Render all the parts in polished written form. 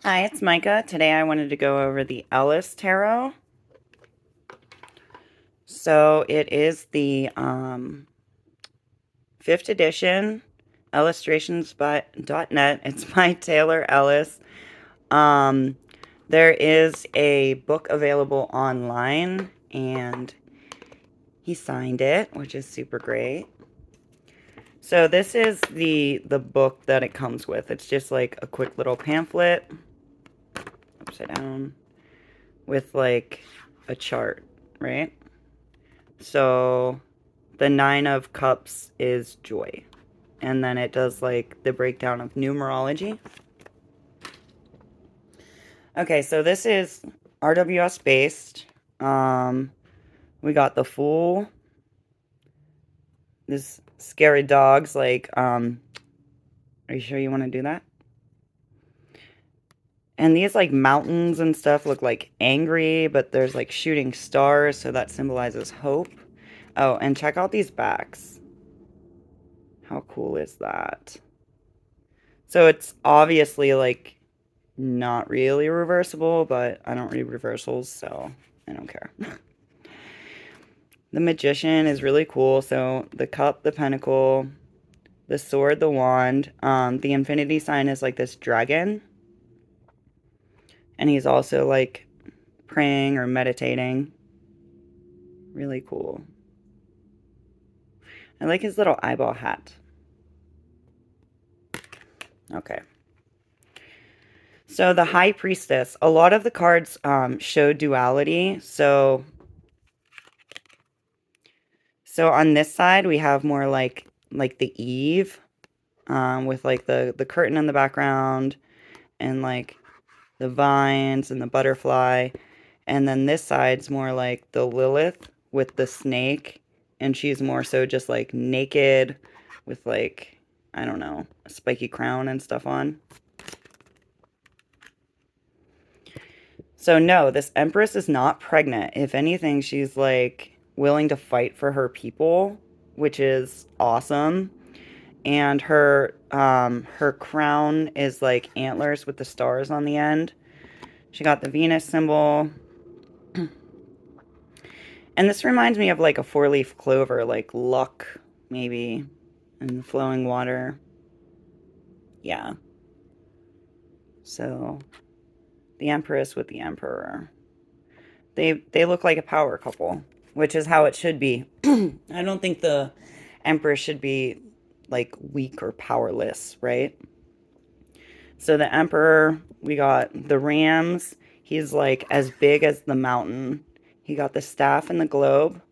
Hi, it's Micah. Today I wanted to go over the Ellis Tarot. So it is the 5th edition, illustrations by .net. It's by Taylor Ellis. Um, there is a book available online, and he signed it, which is super great. So this is the book that it comes with. It's just like a quick little pamphlet, upside down, with like a chart, right? So the 9 of Cups is joy. And then it does like the breakdown of numerology. Okay, so this is RWS based. We got the Fool. This scary dog's like, are you sure you want to do that? And these like mountains and stuff look like angry, but there's like shooting stars, so that symbolizes hope. Oh, and check out these backs. How cool is that? So it's obviously like not really reversible, but I don't read reversals, so I don't care. The Magician is really cool. So the Cup, the Pentacle, the Sword, the Wand. The Infinity sign is like this dragon. And he's also like praying or meditating. Really cool. I like his little eyeball hat. Okay. So the High Priestess. A lot of the cards show duality. So on this side, we have more like the Eve, with like the curtain in the background and like the vines and the butterfly. And then this side's more like the Lilith with the snake. And she's more so just like naked with like, I don't know, a spiky crown and stuff on. So no, this Empress is not pregnant. If anything, she's like willing to fight for her people, which is awesome. And her crown is like antlers with the stars on the end. She got the Venus symbol. And this reminds me of like a 4-leaf clover, like luck, maybe, and flowing water. Yeah. So the Empress with the Emperor. They look like a power couple, which is how it should be. I don't think the Empress should be like weak or powerless, right? So the Emperor, we got the Rams. He's like as big as the mountain. He got the staff and the globe.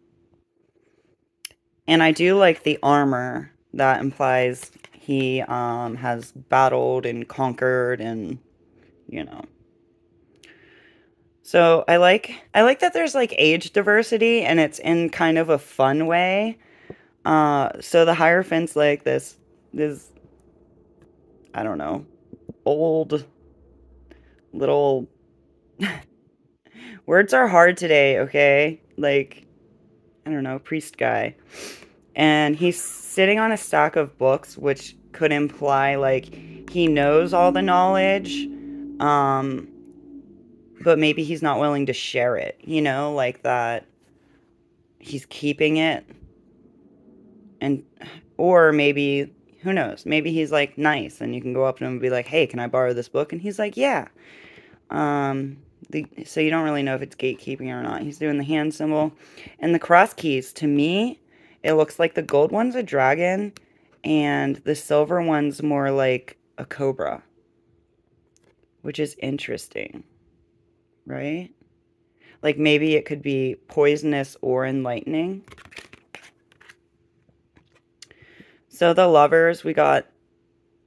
And I do like the armor. That implies he has battled and conquered and, you know. So I like that there's like age diversity and it's in kind of a fun way. So the Hierophant's like this I don't know, old little words are hard today, okay? Like, I don't know, priest guy. And he's sitting on a stack of books, which could imply like he knows all the knowledge, um, but maybe he's not willing to share it, like that he's keeping it. And, or maybe, who knows, maybe he's like nice and you can go up to him and be like, hey, can I borrow this book? And he's like, yeah. So you don't really know if it's gatekeeping or not. He's doing the hand symbol. And the cross keys, to me, it looks like the gold one's a dragon and the silver one's more like a cobra, which is interesting, right? Like maybe it could be poisonous or enlightening. So the Lovers, we got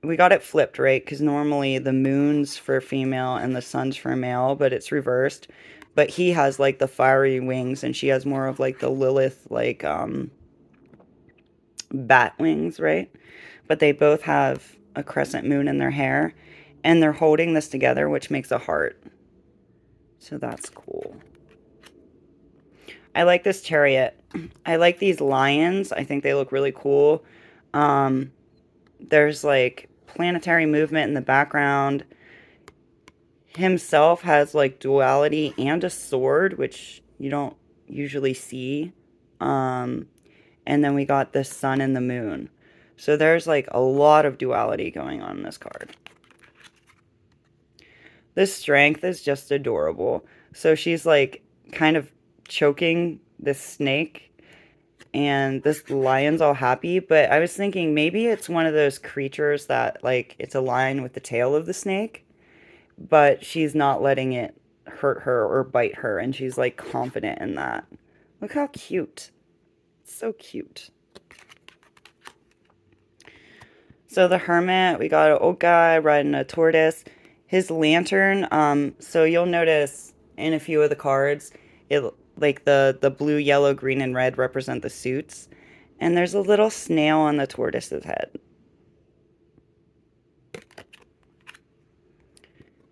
it flipped, right? Because normally the moon's for female and the sun's for male, but it's reversed. But he has like the fiery wings and she has more of like the Lilith, like bat wings, right? But they both have a crescent moon in their hair and they're holding this together, which makes a heart. So that's cool. I like this chariot. I like these lions. I think they look really cool. There's like planetary movement in the background. himself has like duality and a sword, which you don't usually see. Um, and then we got the sun and the moon. So there's like a lot of duality going on in this card. The strength is just adorable. So she's like kind of choking this snake, and this lion's all happy, but I was thinking maybe it's one of those creatures that like it's a lion with the tail of the snake, but she's not letting it hurt her or bite her, and she's like confident in that. Look how cute. It's so cute. So the hermit, we got an old guy riding a tortoise. His lantern, so you'll notice in a few of the cards, it like the blue, yellow, green, and red represent the suits. And there's a little snail on the tortoise's head.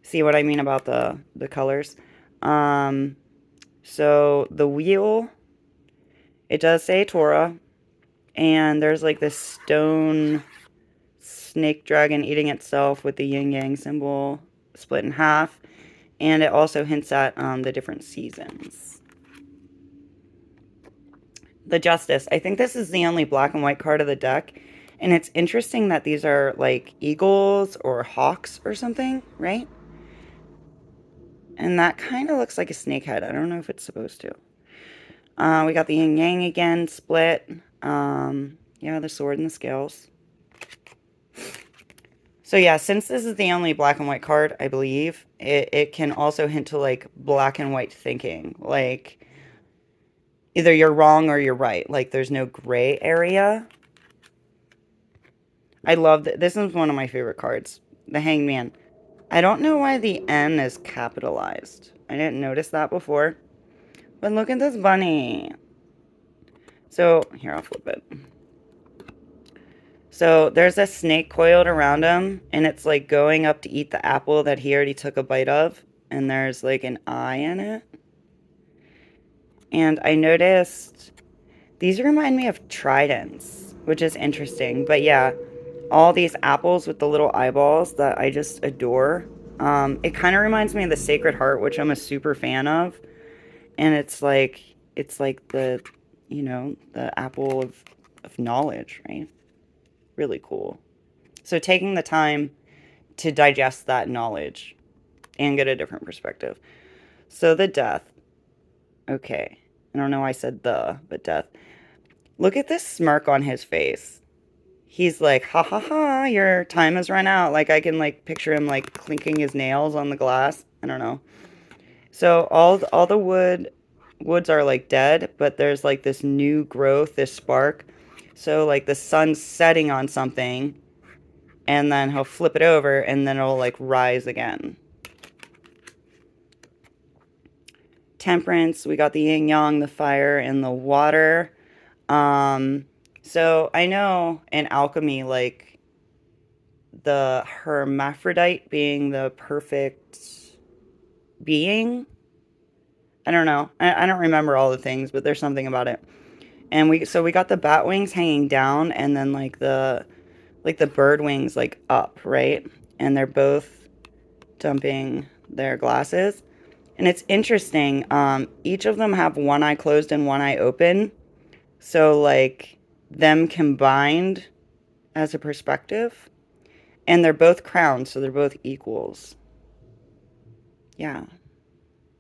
See what I mean about the colors? Um, so the wheel, it does say Torah, and there's like this stone snake dragon eating itself with the yin yang symbol split in half, and it also hints at the different seasons. The Justice, I think this is the only black and white card of the deck, and it's interesting that these are like eagles or hawks or something, right? And that kind of looks like a snake head. I don't know if it's supposed to. We got the yin yang again split. Yeah, the sword and the scales. So yeah, since this is the only black and white card, I believe, it can also hint to like black and white thinking. Like either you're wrong or you're right. Like there's no gray area. I love that. This is one of my favorite cards. The Hangman. I don't know why the N is capitalized. I didn't notice that before. But look at this bunny. So, here, I'll flip it. So, there's a snake coiled around him, and it's like going up to eat the apple that he already took a bite of. And there's like an eye in it. And I noticed these remind me of tridents, which is interesting. But yeah, all these apples with the little eyeballs that I just adore. It kind of reminds me of the Sacred Heart, which I'm a super fan of. And it's like the, you know, the apple of knowledge, right? Really cool. So taking the time to digest that knowledge and get a different perspective. So the death. Okay. I don't know why I said but death. Look at this smirk on his face. He's like, ha ha ha, your time has run out. Like I can like picture him like clinking his nails on the glass. I don't know. So all the woods are like dead, but there's like this new growth, this spark. So like the sun's setting on something, and then he'll flip it over, and then it'll like rise again. Temperance, we got the yin yang, the fire, and the water. So I know in alchemy, like the hermaphrodite being the perfect being. I don't know. I don't remember all the things, but there's something about it. And we got the bat wings hanging down, and then like the bird wings like up, right? And they're both dumping their glasses. And it's interesting. Each of them have one eye closed and one eye open. So like them combined as a perspective. And they're both crowned, so they're both equals. Yeah.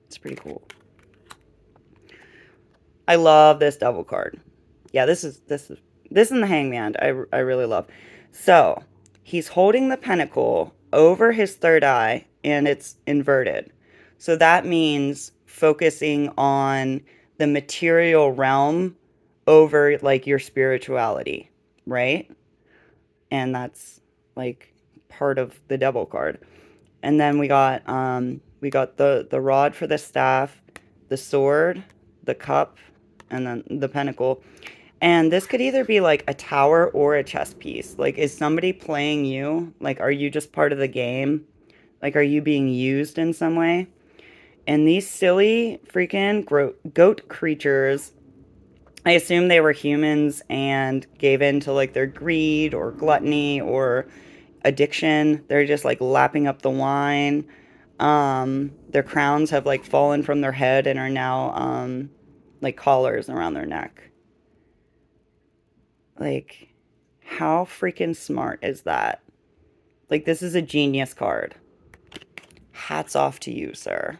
It's pretty cool. I love this double card. Yeah, this and the Hangman I really love. So, he's holding the Pinnacle over his third eye, and it's inverted. So that means focusing on the material realm over like your spirituality, right? And that's like part of the Devil card. And then we got the rod for the staff, the sword, the cup, and then the Pinnacle. And this could either be like a tower or a chess piece. Like, is somebody playing you? Like, are you just part of the game? Like, are you being used in some way? And these silly freaking goat creatures, I assume they were humans and gave in to like their greed or gluttony or addiction. They're just like lapping up the wine. Their crowns have like fallen from their head and are now like collars around their neck. Like, how freaking smart is that? Like, this is a genius card. Hats off to you, sir.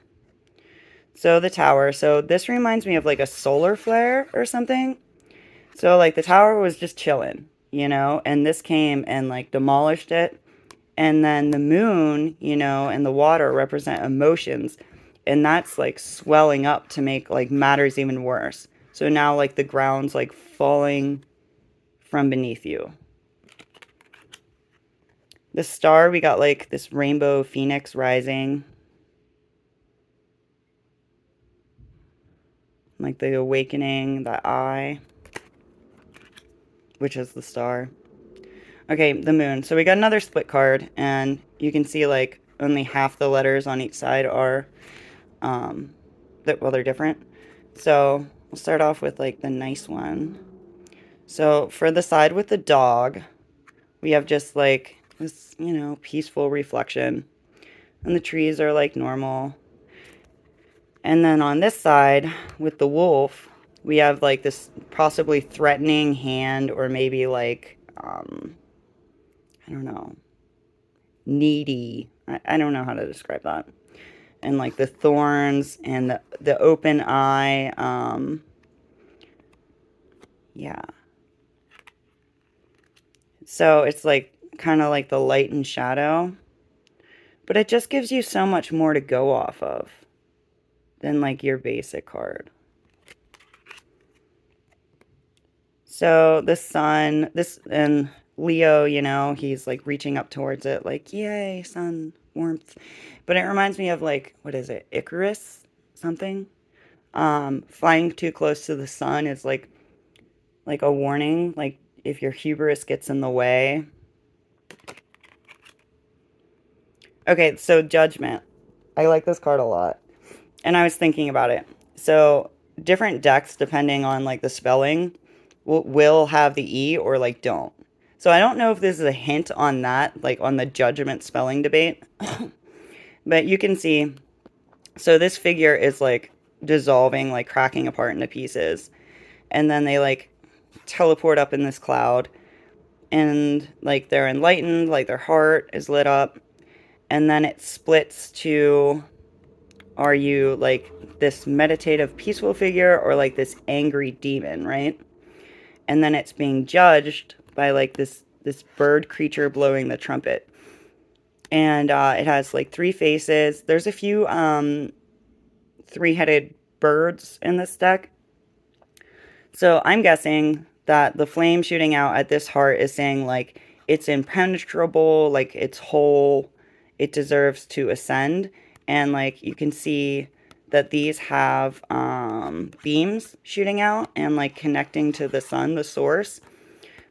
So the tower. So this reminds me of like a solar flare or something. So like the tower was just chilling, you know, and this came and like demolished it. And then the moon, you know, and the water represent emotions. And that's like swelling up to make like matters even worse. So now like the ground's like falling from beneath you. The star, we got like this rainbow phoenix rising. Like the awakening, the eye, which is the star. Okay, the moon. So we got another split card, and you can see like only half the letters on each side are, well, they're different. So we'll start off with like the nice one. So for the side with the dog, we have just like this, you know, peaceful reflection. And the trees are like normal. And then on this side with the wolf, we have like this possibly threatening hand, or maybe like, I don't know, needy. I don't know how to describe that. And like the thorns and the open eye. Yeah. So it's like kind of like the light and shadow. But it just gives you so much more to go off of than like your basic card. So the sun, this, and Leo, you know, he's like reaching up towards it, like, yay, sun, warmth. But it reminds me of like, what is it, Icarus, something? Flying too close to the sun is like a warning, like if your hubris gets in the way. Okay, so Judgment. I like this card a lot. And I was thinking about it. So different decks, depending on like the spelling, will have the E or like don't. So I don't know if this is a hint on that, like on the Judgment spelling debate. But you can see, so this figure is like dissolving, like cracking apart into pieces. And then they like teleport up in this cloud. And like they're enlightened, like their heart is lit up. And then it splits to, are you like this meditative peaceful figure or like this angry demon, right? And then it's being judged by like this bird creature blowing the trumpet. And it has like 3 faces. There's a few 3-headed birds in this deck. So I'm guessing that the flame shooting out at this heart is saying like it's impenetrable, like it's whole, it deserves to ascend. And like you can see that these have beams shooting out and like connecting to the sun, the source.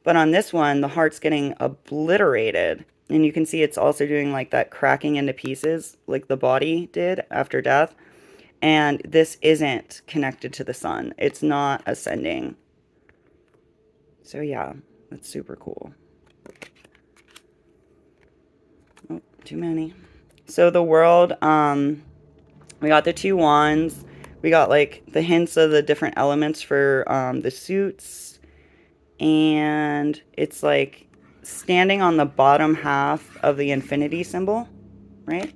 But on this one, the heart's getting obliterated. And you can see it's also doing like that cracking into pieces like the body did after death. And this isn't connected to the sun. It's not ascending. So yeah, that's super cool. Oh, too many. So the world, we got the 2 wands. We got like the hints of the different elements for the suits. And it's like standing on the bottom half of the infinity symbol, right?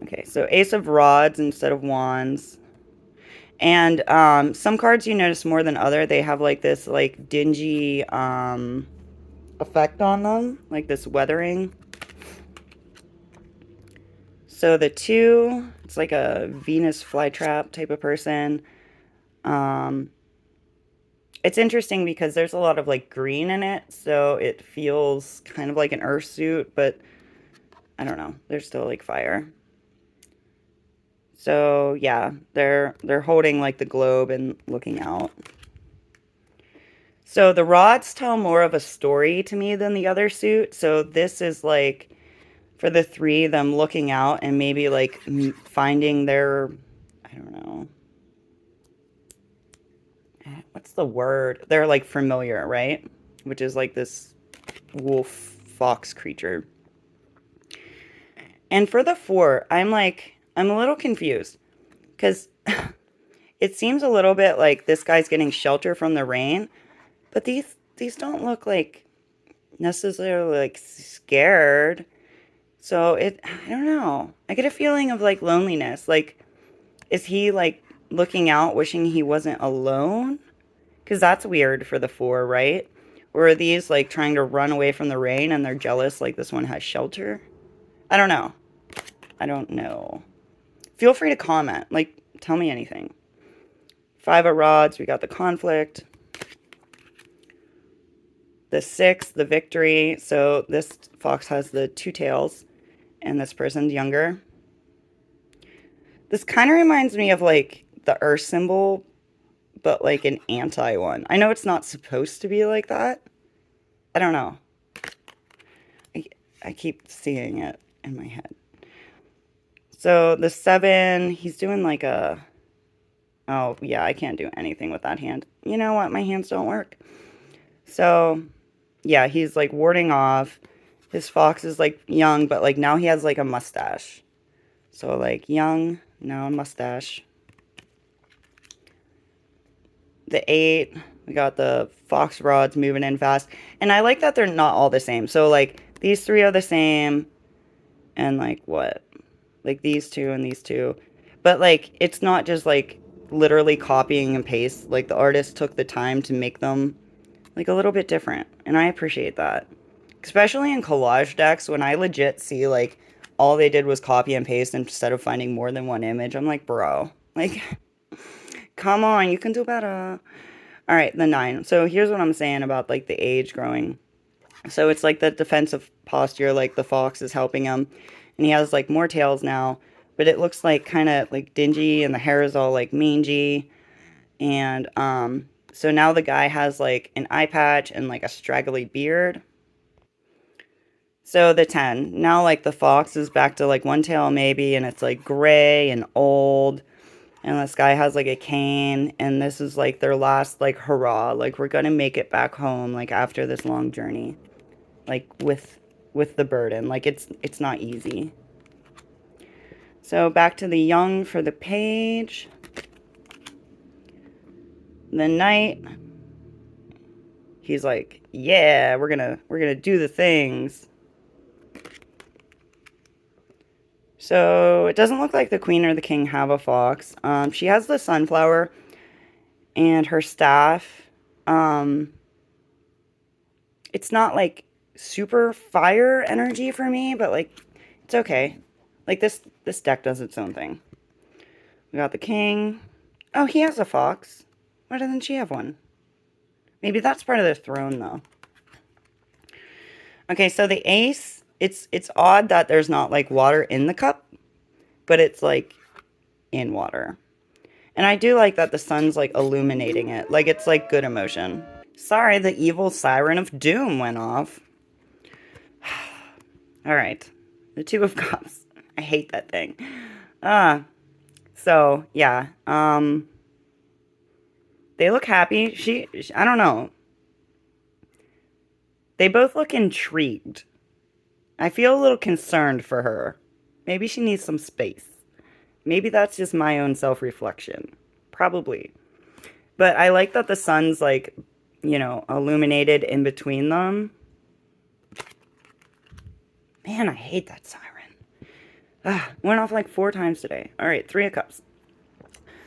Okay, so Ace of Rods instead of Wands. And some cards you notice more than other, they have like this like dingy effect on them, like this weathering. So the 2, it's like a Venus flytrap type of person. It's interesting because there's a lot of like green in it, so it feels kind of like an earth suit, but I don't know. There's still like fire. So yeah, they're holding like the globe and looking out. So the rods tell more of a story to me than the other suit. So this is like for the 3, them looking out and maybe like finding their, I don't know, what's the word? They're like familiar, right? Which is like this wolf fox creature. And for the 4, I'm a little confused because it seems a little bit like this guy's getting shelter from the rain, but these don't look like necessarily like scared. So I don't know. I get a feeling of like loneliness. Like, is he like looking out, wishing he wasn't alone? Because that's weird for the 4, right? Or are these like trying to run away from the rain and they're jealous like this one has shelter? I don't know. I don't know. Feel free to comment. Like, tell me anything. 5 of rods, we got the conflict. The 6, the victory. So this fox has the 2 tails, and this person's younger. This kind of reminds me of like the earth symbol, but like an anti one. I know it's not supposed to be like that. I don't know. I keep seeing it in my head. So the 7, he's doing like a... Oh, yeah, I can't do anything with that hand. You know what? My hands don't work. So, yeah, he's like warding off. His fox is like young, but like now he has like a mustache. So like young, now a mustache. The 8, we got the fox rods moving in fast. And I like that they're not all the same. So like these 3 are the same. And like what? Like these 2 and these 2. But like it's not just like literally copying and paste. Like the artist took the time to make them like a little bit different. And I appreciate that. Especially in collage decks, when I legit see like all they did was copy and paste instead of finding more than one image. I'm like, bro, like, come on, you can do better. All right, the 9. So here's what I'm saying about like the age growing. So it's like the defensive posture, like the fox is helping him, and he has like more tails now, but it looks like kind of like dingy, and the hair is all like mangy, and so now the guy has like an eye patch and like a straggly beard. So the 10. Now like the fox is back to like one tail maybe, and it's like gray and old. And this guy has like a cane, and this is like their last like hurrah. Like we're gonna make it back home like after this long journey. Like with the burden. Like it's not easy. So back to the young for the page. The knight. He's like, yeah, we're gonna do the things. So it doesn't look like the queen or the king have a fox. She has the sunflower and her staff. It's not like super fire energy for me, but like it's okay. Like this deck does its own thing. We got the king. Oh, he has a fox. Why doesn't she have one? Maybe that's part of the throne though. Okay, so the ace, it's odd that there's not like water in the cup, but it's like in water. And I do like that the sun's like illuminating it. Like it's like good emotion. Sorry, the evil siren of doom went off. All right. The 2 of cups. I hate that thing. So yeah. They look happy. She I don't know. They both look intrigued. I feel a little concerned for her. Maybe she needs some space. Maybe that's just my own self-reflection. Probably. But I like that the sun's like, you know, illuminated in between them. Man, I hate that siren. Went off like 4 times today. All right, 3 of cups.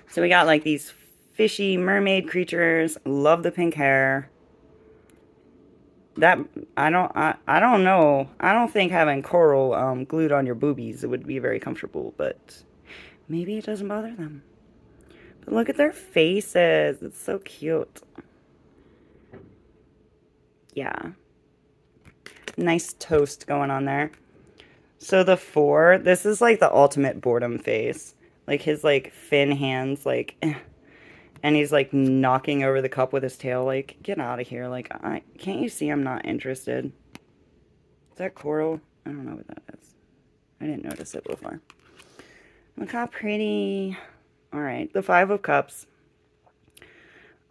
So we got like these fishy mermaid creatures. Love the pink hair. That I don't know. I don't think having coral glued on your boobies would be very comfortable, but maybe it doesn't bother them. But look at their faces. It's so cute. Yeah. Nice toast going on there. So the 4, this is like the ultimate boredom face. Like his like fin hands like and he's like knocking over the cup with his tail like get out of here. Like can't you see I'm not interested? Is that coral? I don't know what that is. I didn't notice it before. Look how pretty. All right, the 5 of cups.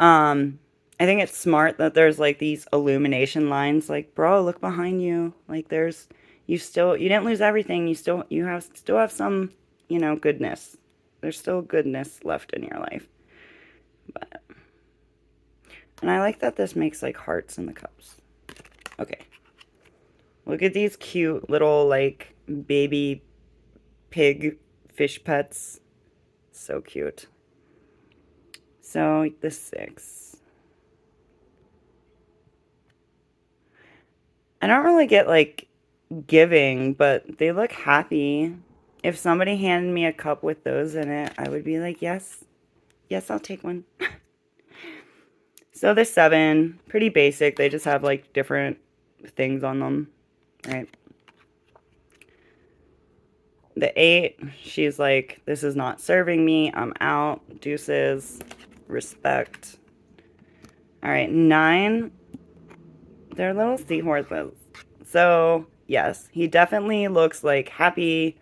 I think it's smart that there's like these illumination lines like, bro, look behind you. Like there's, you didn't lose everything. Still have some, goodness. There's still goodness left in your life. But, and I like that this makes like hearts in the cups. Okay. Look at these cute little like baby pig fish pets. So cute. So the 6. I don't really get like giving, but they look happy. If somebody handed me a cup with those in it, I would be like, yes, I'll take one. So the 7, pretty basic. They just have like different things on them, right? The 8, she's like, this is not serving me. I'm out. Deuces. Respect. All right, 9. They're little seahorses. So, yes, he definitely looks like happy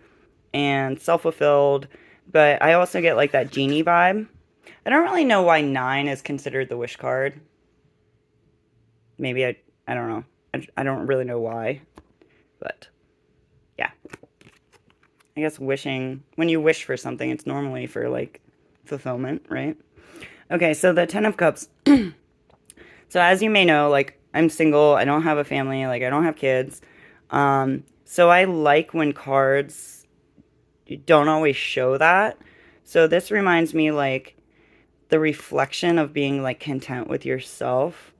and self-fulfilled, but I also get like that genie vibe. I don't really know why 9 is considered the wish card. Maybe I don't know. I don't really know why, but yeah. I guess wishing, when you wish for something, it's normally for like fulfillment, right? Okay, so the 10 of Cups. So as you may know, like I'm single, I don't have a family, like I don't have kids. So I like when cards don't always show that. So this reminds me like the reflection of being like content with yourself,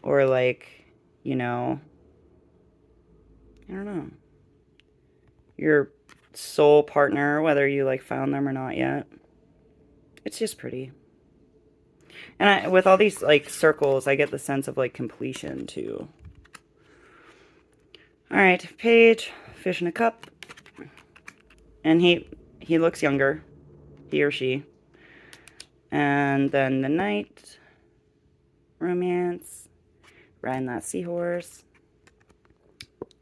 or like, I don't know, your soul partner, whether you like found them or not yet. It's just pretty. And with all these like circles, I get the sense of like completion too. All right, Page, fish in a cup. And he looks younger, he or she. And then the Knight, romance, riding that seahorse.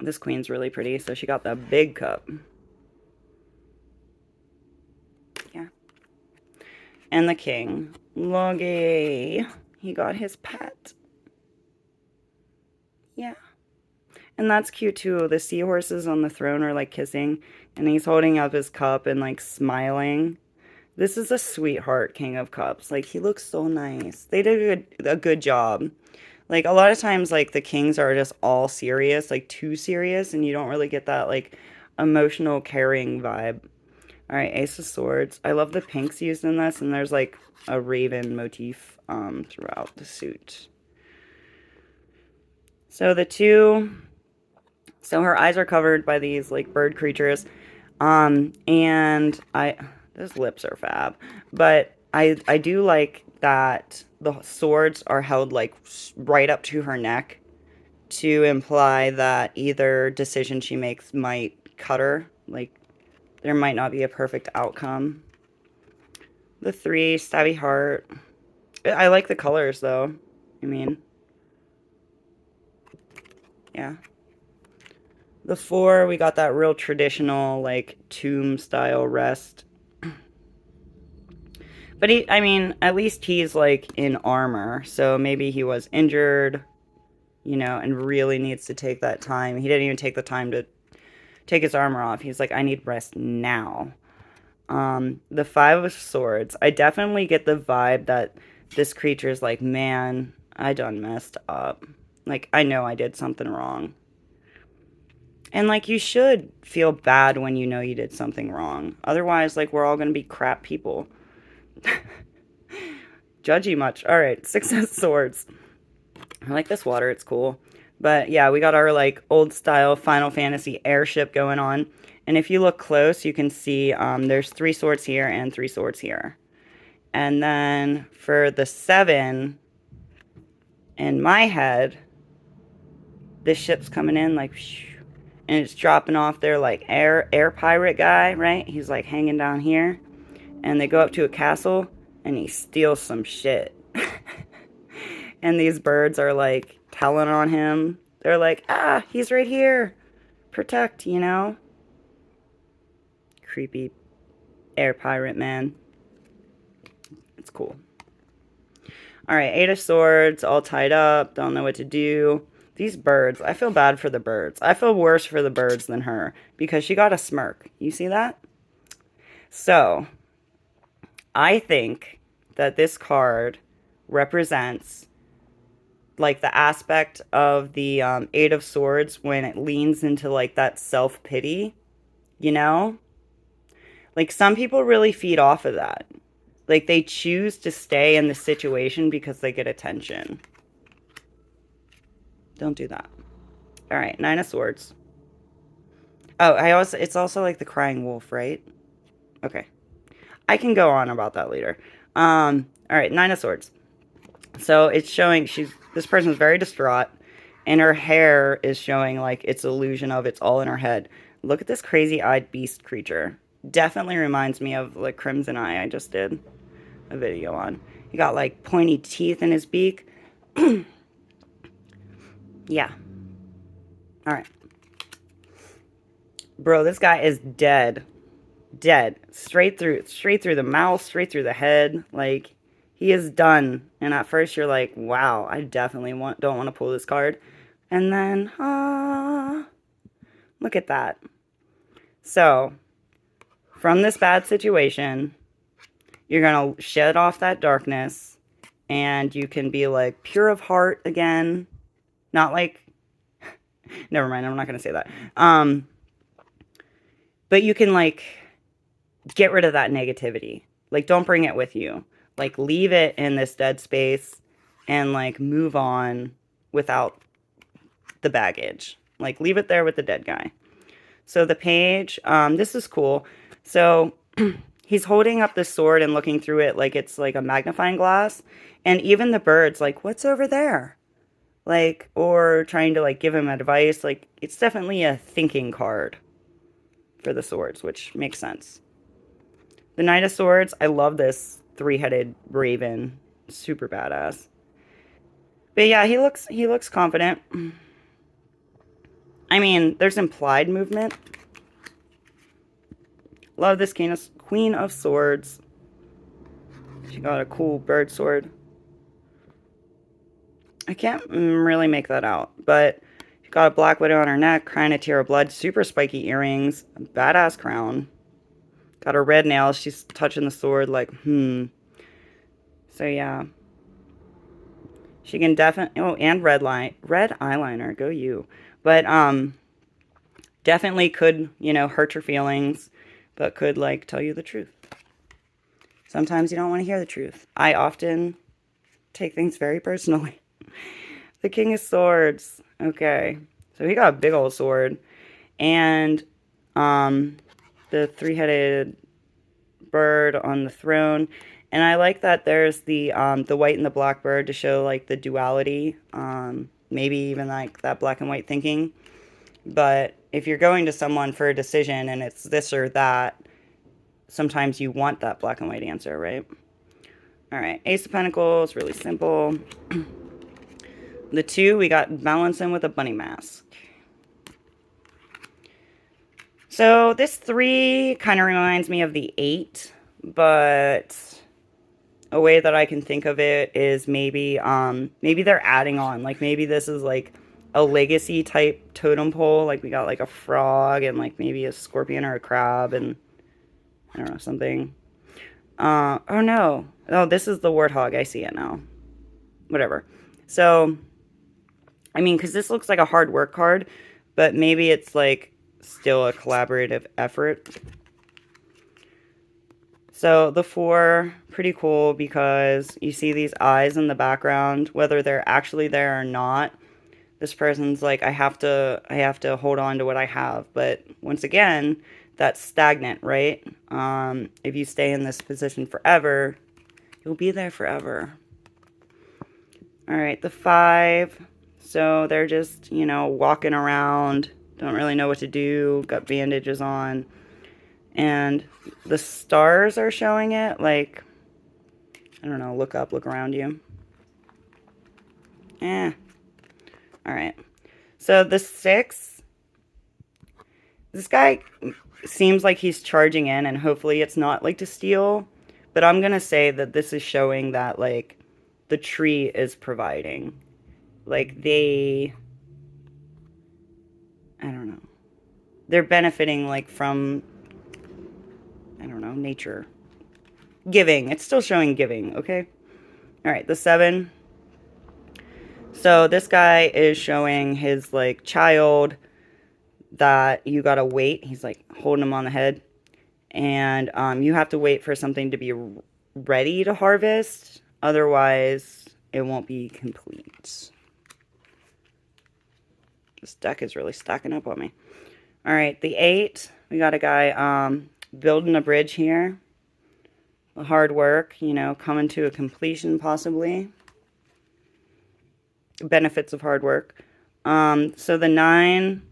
This queen's really pretty, so she got the big cup. Yeah. And the king, Logie. He got his pet. Yeah. And that's cute too. The seahorses on the throne are like kissing, and he's holding up his cup and like smiling. This is a sweetheart King of Cups. Like, he looks so nice. They did a good job. Like, a lot of times, like, the kings are just all serious, like, too serious, and you don't really get that, like, emotional, caring vibe. All right, Ace of Swords. I love the pinks used in this, and there's, like, a raven motif throughout the suit. So the 2... So her eyes are covered by these, like, bird creatures. And those lips are fab. But I do like that the swords are held like right up to her neck to imply that either decision she makes might cut her. Like, there might not be a perfect outcome. The 3, stabby heart. I like the colors though. I mean, yeah. The 4, we got that real traditional like tomb style rest. But at least he's like in armor, so maybe he was injured, and really needs to take that time. He didn't even take the time to take his armor off. He's like, I need rest now. The 5 of Swords. I definitely get the vibe that this creature is like, man, I done messed up. Like, I know I did something wrong. And like, you should feel bad when you know you did something wrong. Otherwise, like, we're all gonna be crap people. Judgy much. All right, 6 of Swords. I like this water. It's cool. But yeah, we got our like old style Final Fantasy airship going on. And if you look close, you can see there's 3 swords here and 3 swords here. And then for the 7, in my head, this ship's coming in like, and it's dropping off their like air pirate guy, right? He's like hanging down here. And they go up to a castle, and he steals some shit. And these birds are like telling on him. They're like, he's right here. Protect, Creepy air pirate man. It's cool. All right, 8 of Swords, all tied up. Don't know what to do. These birds, I feel bad for the birds. I feel worse for the birds than her because she got a smirk. You see that? So, I think that this card represents like the aspect of the Eight of Swords when it leans into like that self-pity, you know? Like some people really feed off of that. Like they choose to stay in the situation because they get attention. Don't do that. All right, Nine of Swords. Oh, it's also like the crying wolf, right? Okay. I can go on about that later. All right, Nine of Swords. So it's showing this person's very distraught, and her hair is showing like its illusion of it's all in her head. Look at this crazy-eyed beast creature. Definitely reminds me of like Crimson Eye I just did a video on. He got like pointy teeth in his beak. Yeah. All right. Bro, this guy is dead. Dead. Straight through the mouth, straight through the head. Like, he is done. And at first you're like, wow, I definitely don't want to pull this card. And then, look at that. So, from this bad situation, you're going to shed off that darkness. And you can be like pure of heart again. Not like, never mind, I'm not going to say that. But you can like get rid of that negativity. Like, don't bring it with you. Like, leave it in this dead space and, like, move on without the baggage. Like, leave it there with the dead guy. So, the page, this is cool. So, he's holding up the sword and looking through it like it's, like, a magnifying glass. And even the birds, like, what's over there? Like, or trying to, like, give him advice. Like, it's definitely a thinking card for the swords, which makes sense. The Knight of Swords, I love this three-headed raven. Super badass. But yeah, he looks confident. I mean, there's implied movement. Love this Queen of Swords. She got a cool bird sword. I can't really make that out, but she got a black widow on her neck, crying a tear of blood, super spiky earrings, a badass crown. Got her red nails. She's touching the sword like, So, yeah. She can definitely... Oh, and red eyeliner. Go you. But, definitely could, hurt your feelings. But could, like, tell you the truth. Sometimes you don't want to hear the truth. I often take things very personally. The King of Swords. Okay. So, he got a big old sword. And, the three-headed bird on the throne. And I like that there's the white and the black bird to show like the duality. Maybe even like that black and white thinking. But if you're going to someone for a decision and it's this or that, sometimes you want that black and white answer, right? All right, Ace of Pentacles, really simple. The 2, we got balancing with a bunny mask. So this 3 kind of reminds me of the 8, but a way that I can think of it is maybe they're adding on. Like maybe this is like a legacy type totem pole. Like we got like a frog and like maybe a scorpion or a crab and I don't know, something. Oh no. Oh, this is the warthog. I see it now. Whatever. So, I mean, because this looks like a hard work card, but maybe it's like still a collaborative effort. So the 4, pretty cool because you see these eyes in the background, whether they're actually there or not. This person's like, I have to hold on to what I have. But once again, that's stagnant, right? If you stay in this position forever, you'll be there forever. All right, the 5. So they're just, walking around, don't really know what to do, got bandages on. And the stars are showing it, like, I don't know, look up, look around you. Alright. So the 6, this guy seems like he's charging in, and hopefully it's not, like, to steal. But I'm going to say that this is showing that, like, the tree is providing. Like, they I don't know. They're benefiting, like, from, I don't know, nature. Giving. It's still showing giving, okay? All right, the 7. So this guy is showing his, like, child that you gotta wait. He's, like, holding him on the head. And you have to wait for something to be ready to harvest. Otherwise, it won't be complete. This deck is really stacking up on me. All right, the 8. We got a guy building a bridge here. The hard work, you know, coming to a completion possibly. Benefits of hard work. So the 9,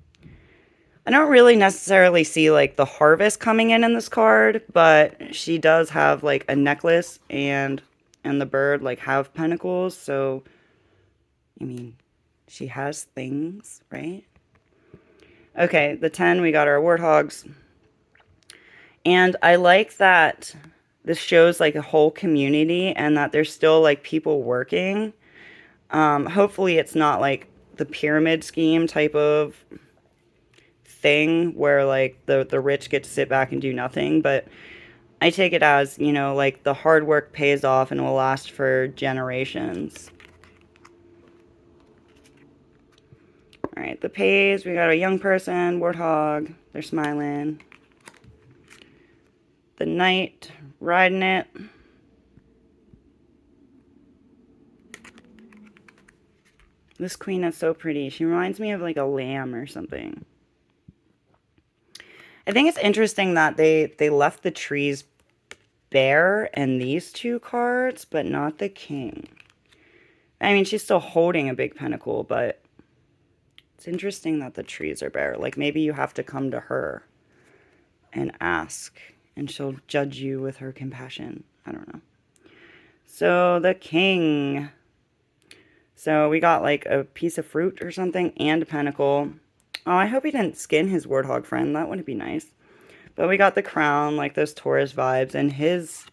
I don't really necessarily see like the harvest coming in this card, but she does have like a necklace and the bird like have pentacles. So, I mean, she has things, right? Okay, the 10, we got our warthogs. And I like that this shows like a whole community and that there's still like people working. Hopefully it's not like the pyramid scheme type of thing where like the rich get to sit back and do nothing, but I take it as, you know, like the hard work pays off and will last for generations. All right, the page, we got a young person, warthog, they're smiling. The knight, riding it. This queen is so pretty. She reminds me of like a lamb or something. I think it's interesting that they left the trees bare in these 2 cards, but not the king. I mean, she's still holding a big pentacle, but it's interesting that the trees are bare. Like, maybe you have to come to her and ask, and she'll judge you with her compassion. I don't know. So, the king. So, we got, like, a piece of fruit or something and a pentacle. Oh, I hope he didn't skin his warthog friend. That would be nice. But we got the crown, like those Taurus vibes, and his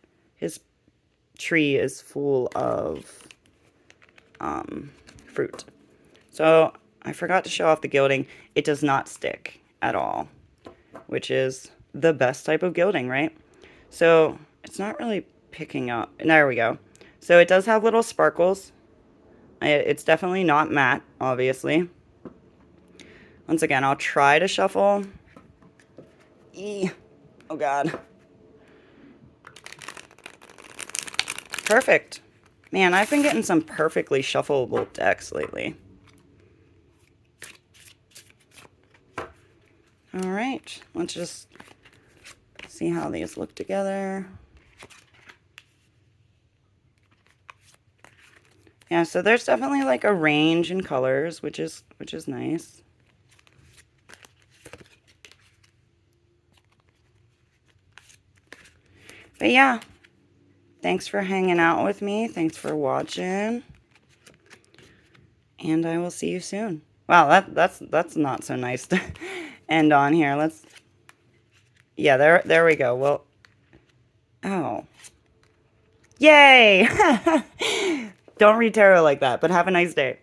tree is full of fruit. So I forgot to show off the gilding. It does not stick at all, which is the best type of gilding, right? So it's not really picking up. There we go. So it does have little sparkles. It's definitely not matte, obviously. Once again, I'll try to shuffle. Oh, God. Perfect. Man, I've been getting some perfectly shuffleable decks lately. All right. Let's just see how these look together. Yeah, so there's definitely like a range in colors, which is nice. But yeah, thanks for hanging out with me. Thanks for watching. And I will see you soon. Wow, that's not so nice to end on here. Let's, yeah, there we go. Well, oh. Yay! Don't read tarot like that, but have a nice day.